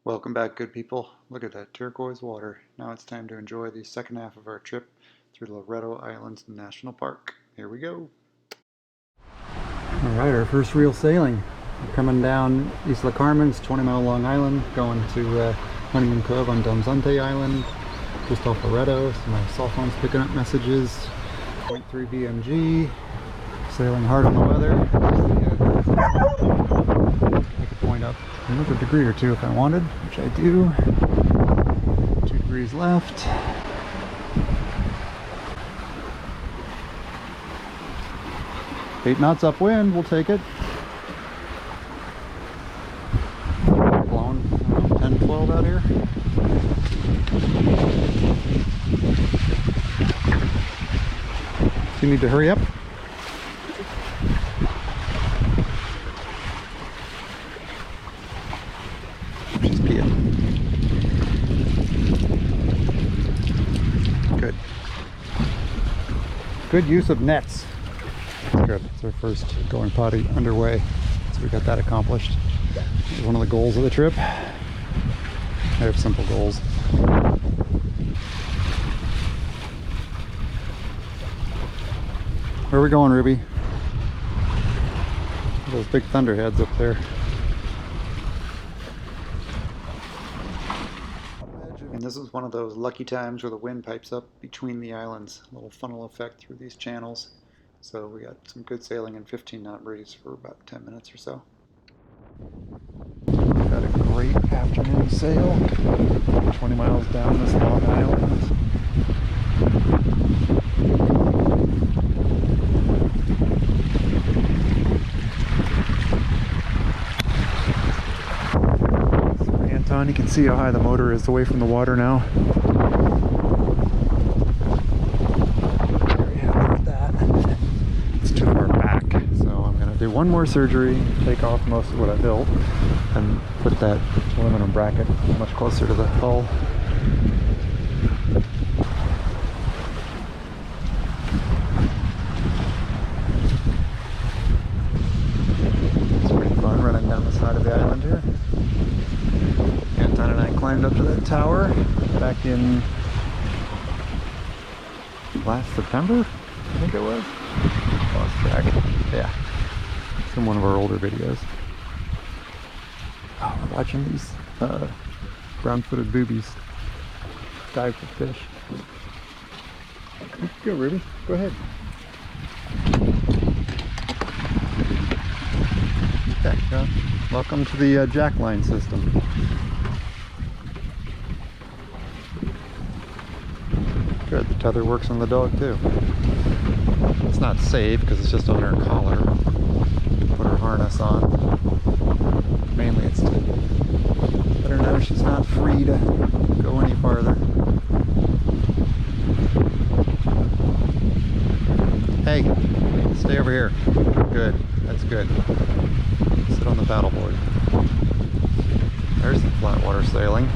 Welcome back, good people. Look at that turquoise water. Now it's time to enjoy the second half of our trip through Loreto Islands National Park. Here we go. Alright, our first real sailing. We're coming down Isla Carmen's 20-mile long island, going to Honeymoon Cove on Donzante Island, just off Loreto. So my cell phone's picking up messages. 0.3 BMG, sailing hard on the weather. I could point up another degree or two if I wanted, which I do. 2 degrees left. Eight knots upwind, we'll take it. Blowing 10, 12 out here. You need to hurry up. She's peeing. Good. Good use of nets. That's good. It's our first going potty underway. So we got that accomplished. It was one of the goals of the trip. I have simple goals. Where are we going, Ruby? Those big thunderheads up there. And this is one of those lucky times where the wind pipes up between the islands. A little funnel effect through these channels. So we got some good sailing in 15-knot breeze for about 10 minutes or so. We've had a great afternoon sail. 20 miles down this long island. You can see how high the motor is away from the water now. Very happy with that. It's too far back, so I'm going to do one more surgery, take off most of what I built, and put that aluminum bracket much closer to the hull. It's pretty fun running down the side of the island here. Anton and I climbed up to that tower back in last September, I think it was. Lost track. Yeah. It's in one of our older videos. Oh, we're watching these brown-footed boobies dive for fish. Go, Ruby. Go ahead. Okay, welcome to the jackline system. Good, the tether works on the dog too. It's not safe because it's just on her collar. Put her harness on. Mainly it's to let her know she's not free to go any farther. Hey, stay over here. Good, that's good. Sit on the paddleboard. There's some flat water sailing.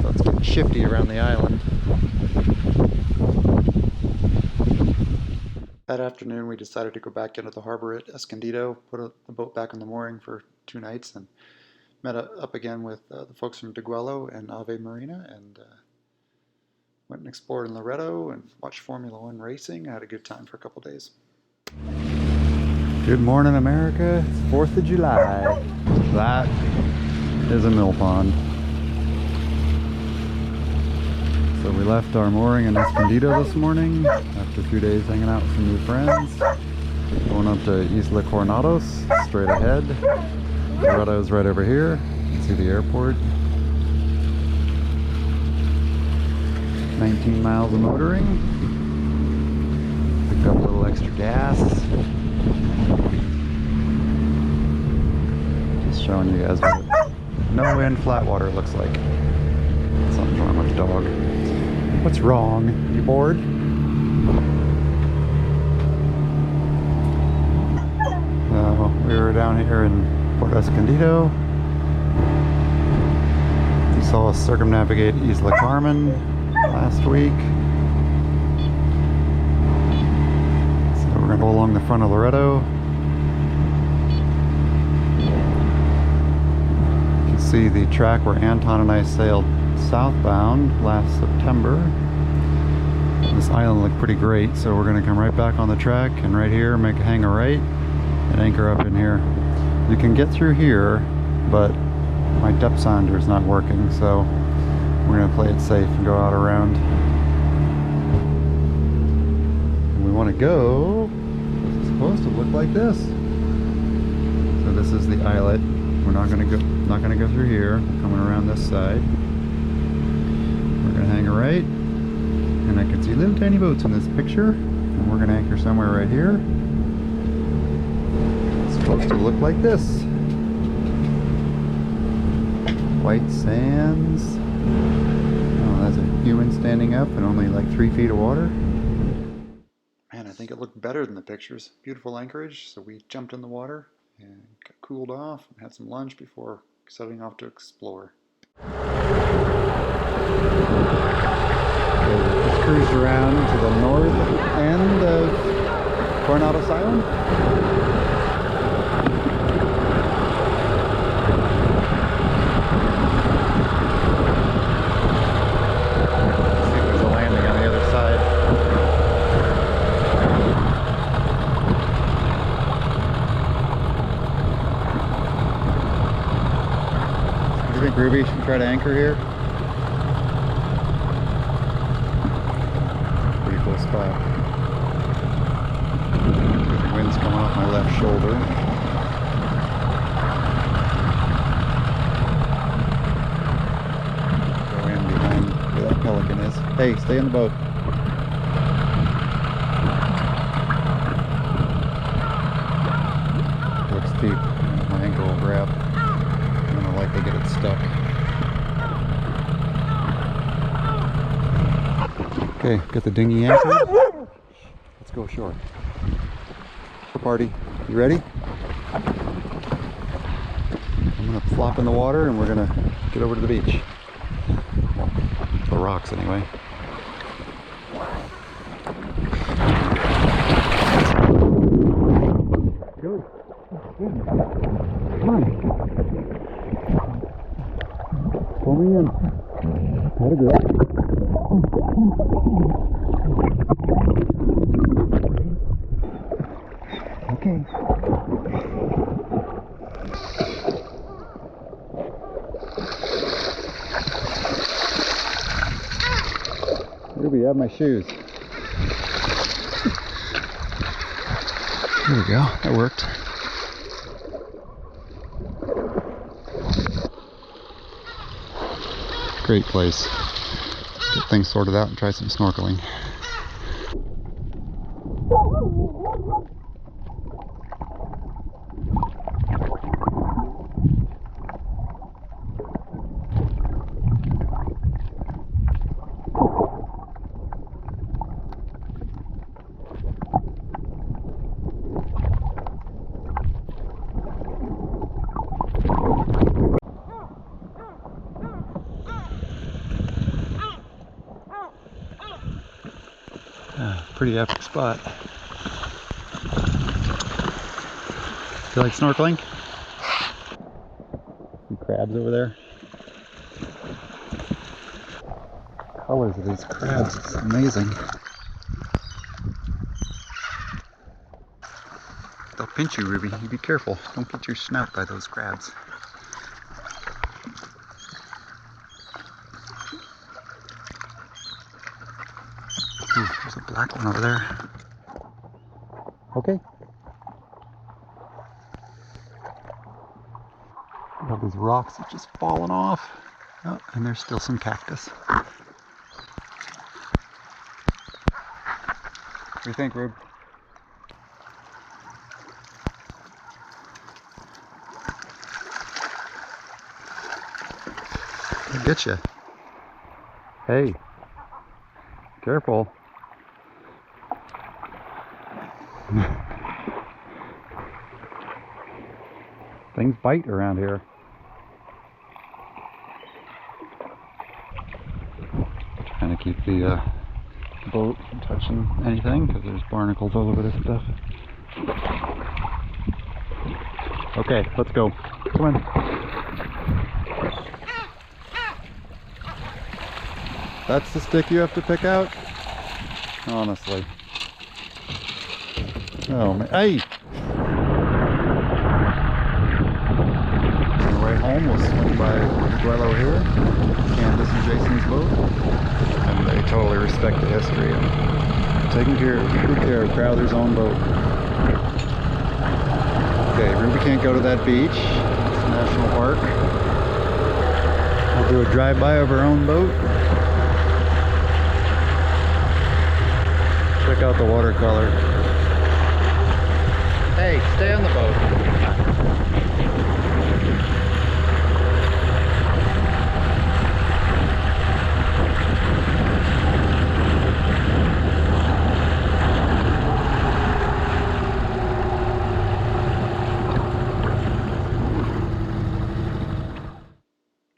So it's getting shifty around the island. That afternoon we decided to go back into the harbor at Escondido, put the boat back on the mooring for 2 nights, and met up again with the folks from Deguelo and Ave Marina, and went and explored in Loreto and watched Formula 1 racing. I had a good time for a couple days. Good morning, America. It's 4th of July. That is a mill pond. So we left our mooring in Escondido this morning after a few days hanging out with some new friends. Going up to Isla Coronados, straight ahead. Loreto's right over here. You can see the airport. 19 miles of motoring. Picked up a little extra gas. Just showing you guys what no wind flat water looks like. Something's wrong with the dog. What's wrong? You bored? We were down here in Port Escondido. You saw us circumnavigate Isla Carmen last week. So we're going to go along the front of Loreto. see the track where Anton and I sailed southbound last September. This island looked pretty great, so we're going to come right back on the track and right here make a hang a right and anchor up in here. You can get through here, but my depth sonder is not working, so we're going to play it safe and go out around. And we want to go, this is supposed to look like this. So this is the islet. We're not going to go through here. We're coming around this side. We're going to hang a right, and I can see little tiny boats in this picture, and we're going to anchor somewhere right here. It's supposed to look like this. White sands. Oh, that's a human standing up and only like 3 feet of water. Man, I think it looked better than the pictures. Beautiful anchorage, so we jumped in the water and got cooled off and had some lunch before setting off to explore. Just cruised around to the north end of Coronado Island. See if there's a landing on the other side. What do you think, Ruby? Should we try to anchor here? Spot. The wind's coming off my left shoulder. Go in behind where that pelican is. Hey, stay in the boat. Looks deep. My ankle will grab. I'm gonna likely get it stuck. Okay, got the dinghy anchored. Let's go ashore. Party, you ready? I'm gonna flop in the water and we're gonna get over to the beach. The rocks anyway. Go. Come on. Pull me in. How'd it go? Okay. Ruby, I have my shoes. There we go. That worked. Great place. Get things sorted out and try some snorkeling. Pretty epic spot. Feel like snorkeling? Some crabs over there. Colors of these crabs, it's amazing. They'll pinch you, Ruby. You be careful. Don't get your snout by those crabs. Ooh, there's a black one over there. Okay. We have these rocks that just fallen off. Oh, and there's still some cactus. What do you think, Rube? I'll get you. Hey, careful. Things bite around here. Trying to keep the boat from touching anything because there's barnacles all over this stuff. Okay, let's go. Come on. That's the stick you have to pick out? Honestly. Oh man. Hey! On the way home, we'll swing by Duello here. Candace and Jason's boat. And they totally respect the history and taking good care of Crowther's own boat. Okay, Ruby can't go to that beach. It's a national park. We'll do a drive-by of our own boat. Check out the watercolor. Hey, stay on the boat.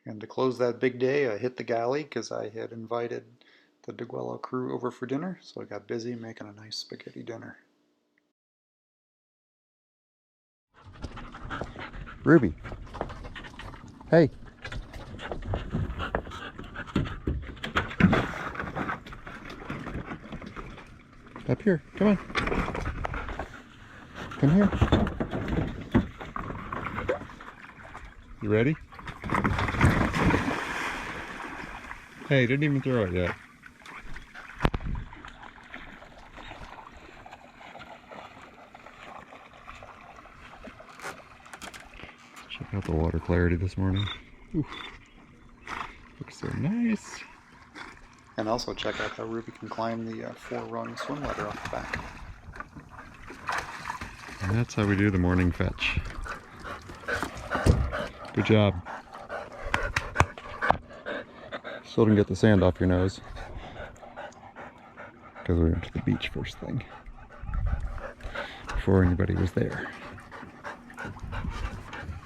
And to close that big day, I hit the galley because I had invited the Duguello crew over for dinner, so I got busy making a nice spaghetti dinner. Ruby. Hey. Up here. Come on. Come here. You ready? Hey, didn't even throw it yet. Check out the water clarity this morning. Ooh. Looks so nice. And also check out how Ruby can climb the 4-rung swim ladder off the back. And that's how we do the morning fetch. Good job. Still didn't get the sand off your nose. Because we went to the beach first thing. Before anybody was there.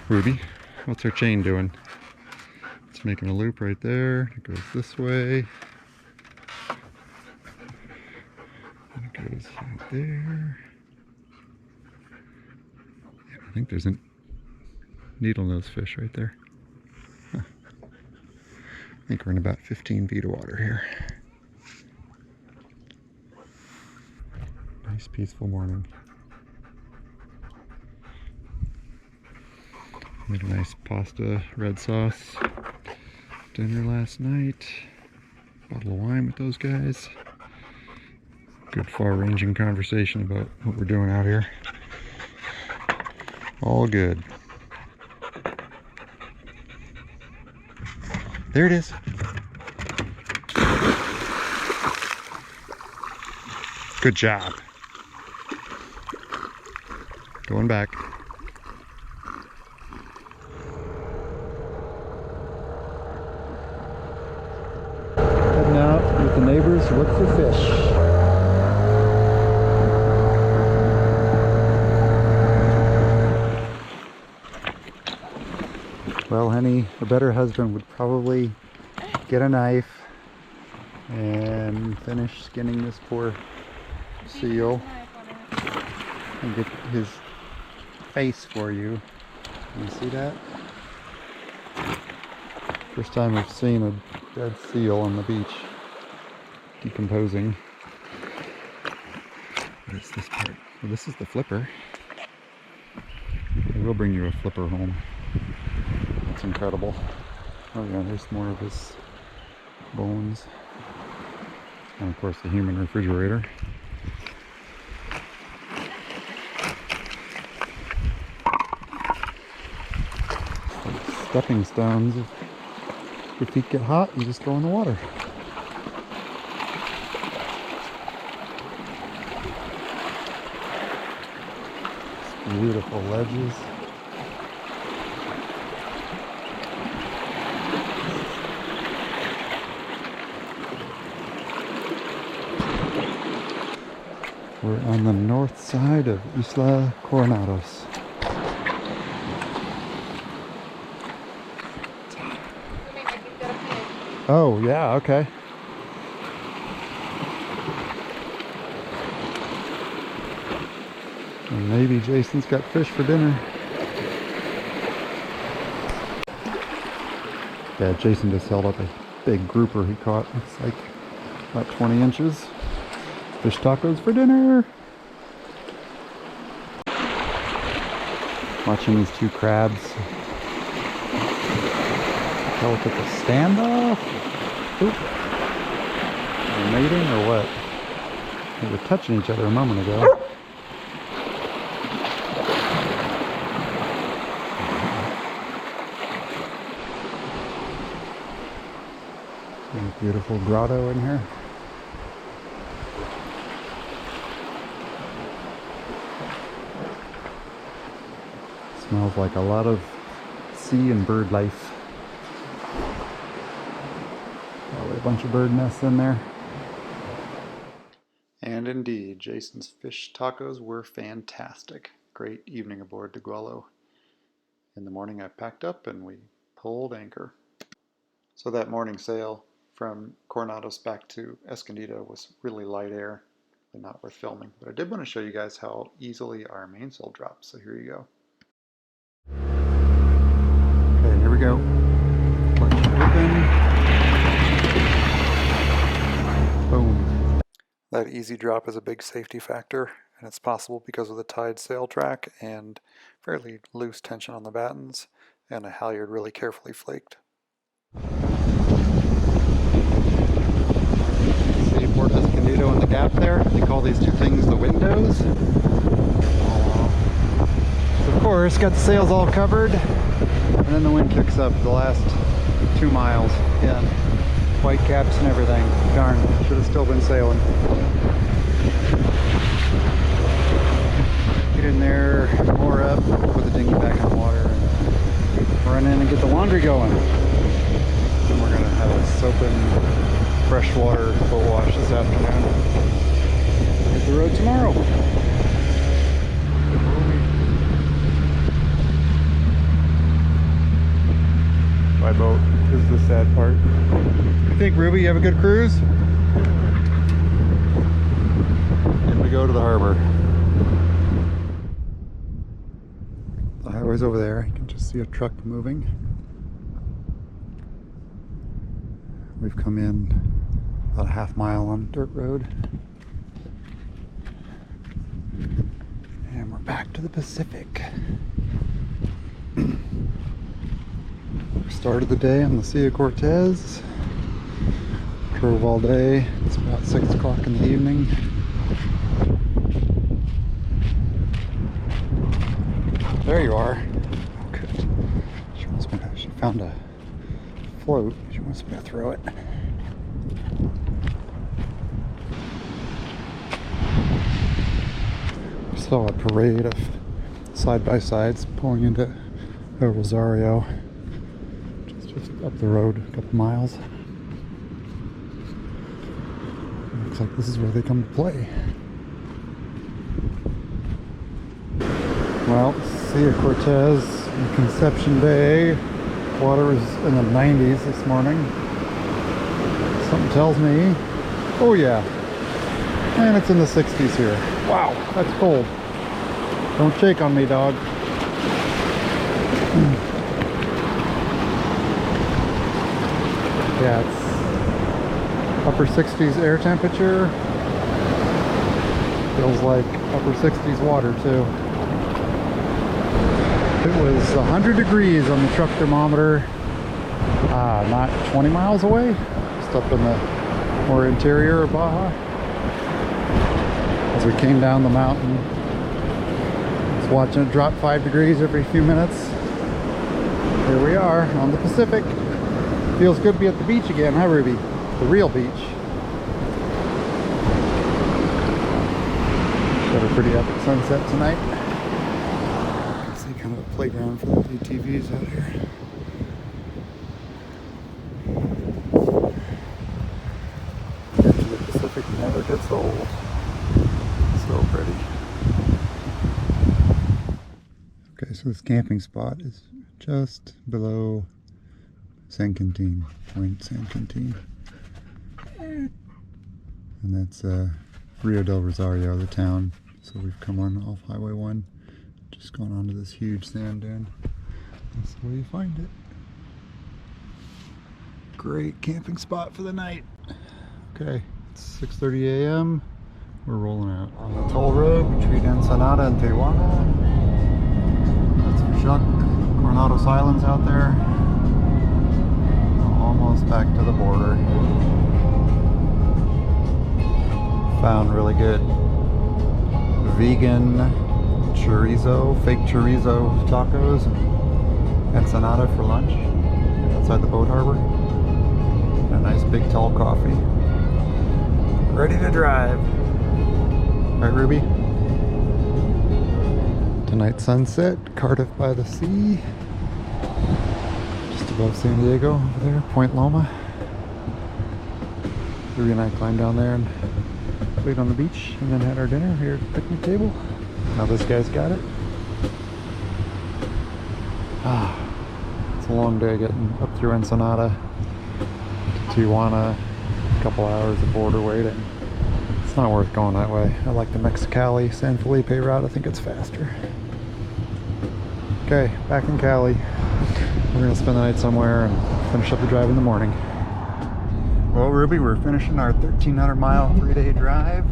Ruby, what's our chain doing? It's making a loop right there. It goes this way. And it goes right there. Yeah, I think there's a needle-nosed fish right there. Huh. I think we're in about 15 feet of water here. Nice peaceful morning. Made a nice pasta red sauce dinner last night. Bottle of wine with those guys. Good far-ranging conversation about what we're doing out here. All good. There it is. Good job. Going back. Heading out with the neighbors to look for fish. Well, honey, a better husband would probably get a knife and finish skinning this poor seal and get his face for you. Can you see that? First time I've seen a dead seal on the beach decomposing. What is this part? Well, this is the flipper. I will bring you a flipper home. It's incredible. Oh yeah, there's more of his bones. And of course the human refrigerator. Stepping stones. If your feet get hot, you just go in the water. It's beautiful ledges. We're on the north side of Isla Coronados. Oh, yeah, okay. And maybe Jason's got fish for dinner. Yeah, Jason just held up a big grouper he caught. Looks like about 20 inches. Fish tacos for dinner. Watching these two crabs. Tell if it's a standoff. Oop. They're mating or what? They were touching each other a moment ago. Beautiful grotto in here. Smells like a lot of sea and bird life. Probably a bunch of bird nests in there. And indeed, Jason's fish tacos were fantastic. Great evening aboard Diguelo. In the morning I packed up and we pulled anchor. So that morning sail from Coronados back to Escondido was really light air, and not worth filming. But I did want to show you guys how easily our mainsail drops, so here you go. Okay, here we go. Clutch open. Boom. That easy drop is a big safety factor, and it's possible because of the tide sail track and fairly loose tension on the battens, and a halyard really carefully flaked. Port Escondido in the gap there. They call these two things the windows. So of course, got the sails all covered, and then the wind kicks up the last 2 miles. Yeah, white caps and everything. Darn, should have still been sailing. Get in there, moor up, put the dinghy back in the water, and run in and get the laundry going. And we're gonna have a soaping freshwater boat wash this afternoon. Hit the road tomorrow. By boat is the sad part. You think, Ruby, you have a good cruise? And we go to the harbor. The highway's over there. You can just see a truck moving. We've come in about a half mile on dirt road. And we're back to the Pacific. We started the day on the Sea of Cortez. Drove all day. It's about 6 o'clock in the evening. There you are. Oh, good. She found a float. She wants me to throw it. We saw a parade of side-by-sides pulling into El Rosario, just up the road a couple miles. Looks like this is where they come to play. Well, Sea of Cortez in Conception Bay. Water was in the 90s this morning. Something tells me, oh yeah, and it's in the 60s here. Wow, that's cold. Don't shake on me, dog. Yeah, it's upper 60s air temperature. Feels like upper 60s water too. It was 100 degrees on the truck thermometer, not 20 miles away, just up in the more interior of Baja. As we came down the mountain, I was watching it drop 5 degrees every few minutes. Here we are on the Pacific. Feels good to be at the beach again, huh, Ruby? The real beach. Got a pretty epic sunset tonight. Kind of a playground for the ATVs out here. The Pacific never gets old. So pretty. Okay, so this camping spot is just below San Quintin, Point San Quintin. And that's Rio del Rosario, the town. So we've come on off Highway 1. Just gone onto this huge sand dune. That's the way you find it. Great camping spot for the night. Okay, it's 6:30 a.m. We're rolling out on the toll road between Ensenada and Tijuana. That's Chuck Coronados Islands out there. Almost back to the border. Found really good vegan chorizo, fake chorizo tacos and Ensenada for lunch outside the boat harbor. And a nice big tall coffee. Ready to drive. Right, Ruby? Tonight sunset, Cardiff by the sea. Just above San Diego over there, Point Loma. Ruby and I climbed down there and played on the beach and then had our dinner here at the picnic table. Now this guy's got it. It's a long day getting up through Ensenada to Tijuana. A couple hours of border waiting. It's not worth going that way. I like the Mexicali San Felipe route. I think it's faster. Okay, back in Cali. We're gonna spend the night somewhere and finish up the drive in the morning. Well, Ruby, we're finishing our 1,300-mile 3-day drive.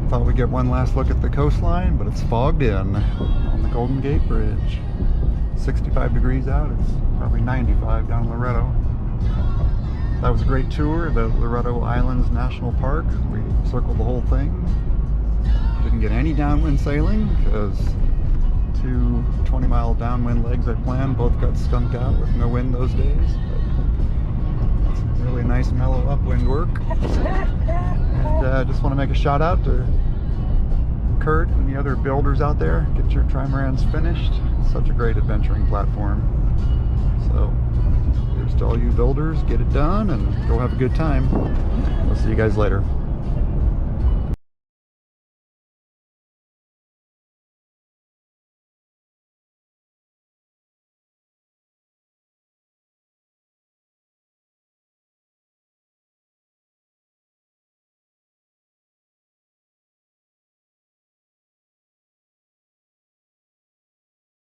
Thought we'd get one last look at the coastline, but it's fogged in on the Golden Gate Bridge. 65 degrees out. It's probably 95 down in Loreto. That was a great tour of the Loreto Islands National Park. We circled the whole thing. Didn't get any downwind sailing because 2 20-mile downwind legs I planned both got skunked out with no wind those days. But some really nice mellow upwind work. And I just want to make a shout out to Kurt and the other builders out there. Get your trimarans finished. It's such a great adventuring platform. So here's to all you builders, get it done and go have a good time. I'll see you guys later.